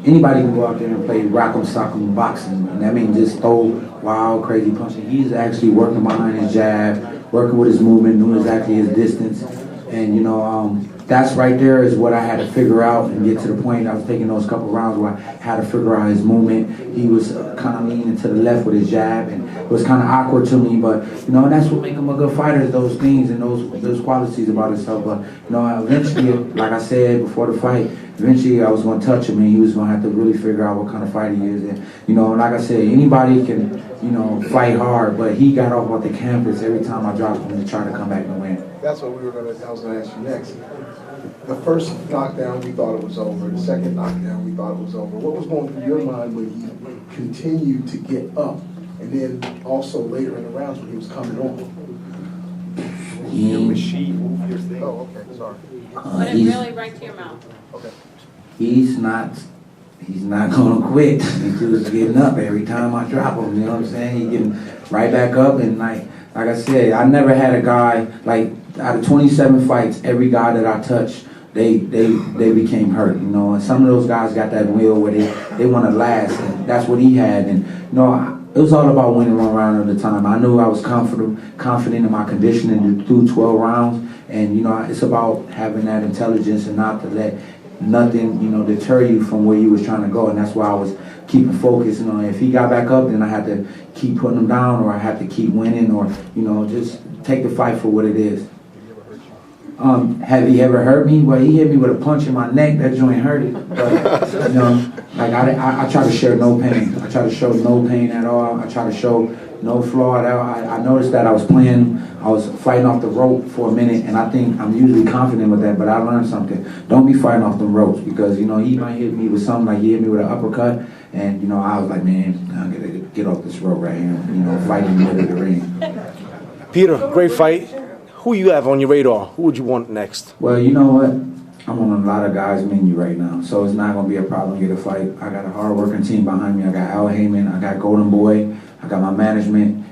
anybody can go out there and play rock'em sock'em boxing, and that means just throw wild, crazy punching. He's actually working behind his jab, working with his movement, knew exactly his distance, and that's right there is what I had to figure out and get to the point. I was taking those couple rounds where I had to figure out his movement. He was kind of leaning to the left with his jab, and it was kind of awkward to me. But and that's what makes him a good fighter, is those things and those qualities about himself. But eventually, like I said before the fight, eventually I was going to touch him, and he was going to have to really figure out what kind of fighter he is. And like I said, anybody can fight hard, but he got off the canvas every time I dropped him to try to come back and win. That's what I was going to ask you next. The first knockdown, we thought it was over. The second knockdown, we thought it was over. What was going through your mind when he continued to get up, and then also later in the rounds when he was coming on? Your machine, move your thing. Oh, okay, sorry. Put it really right to your mouth. Okay. He's not gonna quit. He's just getting up every time I drop him. You know what I'm saying? He getting right back up, and like I said, I never had a guy like out of 27 fights. Every guy that I touched, they became hurt. And some of those guys got that will where they want to last, and that's what he had. And it was all about winning one round at a time. I knew I was confident in my conditioning through 12 rounds, and it's about having that intelligence and not to let nothing deter you from where you was trying to go. And that's why I was keeping focused. If he got back up, then I had to keep putting him down, or I had to keep winning, or just take the fight for what it is. Have he ever hurt me? Well, he hit me with a punch in my neck. That joint hurt it. But I try to share no pain. I try to show no pain at all. I try to show no flaw at all. I noticed that I was fighting off the rope for a minute, and I think I'm usually confident with that, but I learned something. Don't be fighting off the ropes, because he might hit me with something, like he hit me with an uppercut, and I was like, man, I'm gonna get off this rope right here, fighting in the middle of the ring. Peter, great fight. Who you have on your radar? Who would you want next? Well, you know what? I'm on a lot of guys' menu right now, so it's not going to be a problem to get a fight. I got a hard-working team behind me. I got Al Heyman, I got Golden Boy, I got my management.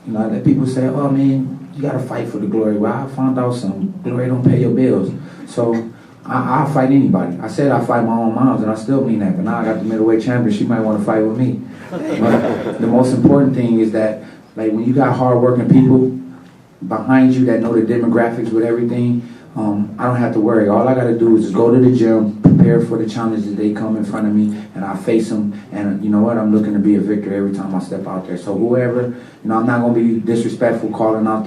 That people say, oh, man, you got to fight for the glory. Well, I found out something. Glory don't pay your bills. So I'll fight anybody. I said I'll fight my own moms, and I still mean that. But now I got the middleweight champion. She might want to fight with me. But the most important thing is that, when you got hard-working people behind you that know the demographics with everything, I don't have to worry. All I got to do is just go to the gym, prepare for the challenges they come in front of me, and I face them. And you know what? I'm looking to be a victor every time I step out there. So whoever, I'm not going to be disrespectful calling out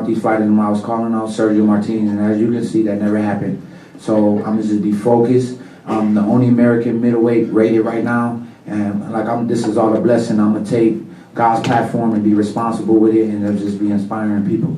these fighters. I was calling out Sergio Martinez, and as you can see, that never happened. So I'm just be focused. I'm the only American middleweight rated right now, and this is all a blessing. I'm gonna take God's platform and be responsible with it, and just be inspiring people.